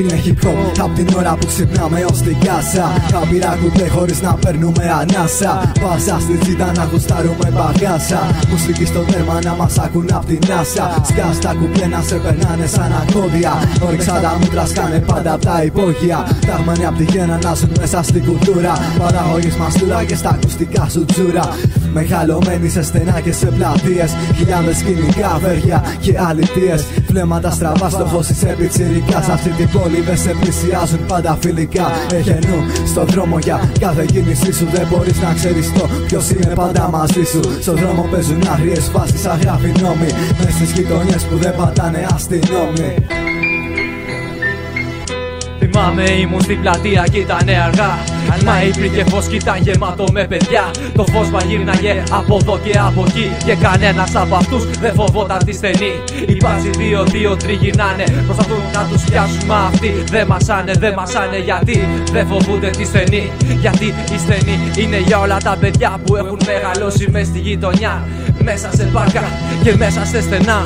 Είναι hip hop απ' την ώρα που ξυπνάμε ως την κάσα. Καπήρα κουμπλέ χωρίς να παίρνουμε ανάσα. Πάσα στη τζίτα να γουστάρουμε μπαγάσα. Μουσική στο τέρμα να μας ακούν απ' την άσα. Σκάς τα κουμπλέ να σε περνάνε σαν ακώδια. Όριξα τα μούτρα σκάνε πάντα απ' τα υπόγεια. Ταγμένοι απ' τη γέννα να ζουν μέσα στην κουλτούρα. Παραγωγής μαστούρα και στα ακουστικά σου τζούρα. Μεγαλωμένοι σε στενά και σε πλατείες. Χιλιάδες σκηνικά, βέρια και αλητίες. Φλέμματα στραβά στο φως της επιτσιρικάς. Αυτή την πόλη δεν σε πλησιάζουν πάντα φιλικά. Έχει νου στον δρόμο για κάθε κίνησή σου. Δεν μπορείς να ξέρεις το ποιος είναι πάντα μαζί σου. Στον δρόμο παίζουν άγριες φάσεις, αγράφοι νόμοι. Μες στις γειτονιές που δεν πατάνε αστυνόμοι. Θυμάμαι ήμουν στην πλατεία κι ήτανε αργά. Μα υπήρχε φως κι ήταν γεμάτο με παιδιά. Το φως μαγείρναγε από εδώ και από εκεί. Και κανένας από αυτούς δεν φοβόταν τη στενή. Οι μπάτσοι 2-2 τριγυρνάνε. Προσπαθούν να τους πιάσουν, μα αυτοί δεν μασάνε. Δεν μασάνε γιατί δεν φοβούνται τη στενή. Γιατί η στενή είναι για όλα τα παιδιά που έχουν μεγαλώσει μες στη γειτονιά. Μέσα σε πάρκα και μέσα σε στενά.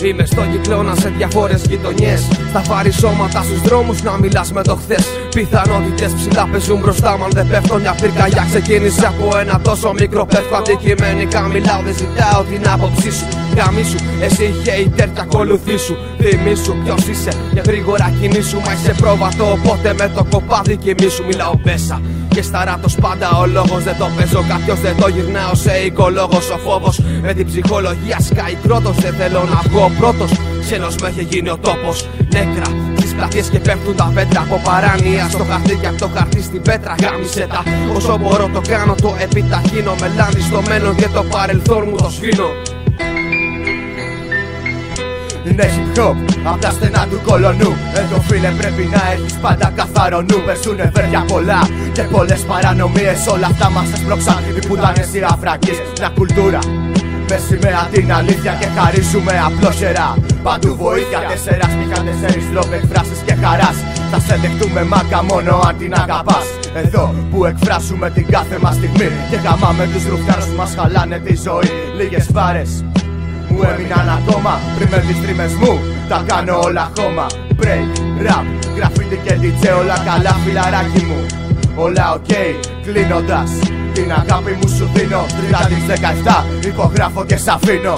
Είμαι στο κυκλώνα σε διάφορες γειτονιές. Στα φαρισσώματα στους δρόμους να μιλάς με το χθες. Πιθανότητες ψηλά παίζουν μπροστά μου αν δεν πέφτω. Μια πυρκαγιά ξεκίνησε από ένα τόσο μικρό πέφτω. Αντικειμενικά μιλάω, δεν ζητάω την άποψή σου. Γαμίσου, εσύ hater και ακολουθήσου. Θυμήσου ποιος είσαι και γρήγορα κινήσου. Μα είσαι πρόβατο, οπότε με το κοπάδι κοιμήσου. Μιλάω πέσα και σταράτος πάντα ο λόγος. Δεν το παίζω, κάποιος δεν το γυρνάω σε οικολόγος. Ο φόβος με την ψυχολογία σκάει κρότος. Δεν θέλω να βγω πρώτος, ξένος με έχει γίνει ο τόπος. Νέκρα στις πλατείες και πέφτουν τα πέτρα. Από παράνοια στο χαρτί και από το χαρτί στην πέτρα. Γάμισε τα, όσο μπορώ το κάνω, το επιταχύνω. Με λάνει στο μέλλον και το παρελθόν μου το σφήνω. Είναι hip hop απ' τα στενά του κολονού. Εδώ φίλε πρέπει να έχεις πάντα καθαρό νου. Παίζουνε βέρια πολλά και πολλές παρανομίες. Όλα αυτά μας έσπρωξαν οι πουτάνες οι αφρακείς. Μια κουλτούρα με σημαία την αλήθεια και χαρίζουμε απλόχερα παντού βοήθεια. 4 σπίχα, 4 τρόποι εκφράσεις και χαράς. Θα σε δεχτούμε μάγκα μόνο αν την αγαπάς. Εδώ που εκφράσουμε την κάθε μας στιγμή και γαμάμε τους ρουφιάνους που μας χαλάνε τη ζωή. Λίγες βάρες μου έμειναν ακόμα πριν με τις τρίμες μου τα κάνω όλα χώμα. Break, rap, graffiti και DJ, όλα καλά φιλαράκι μου. Όλα ok, κλείνοντας την αγάπη μου σου δίνω. 3 της 17, υπογράφω και σ' αφήνω.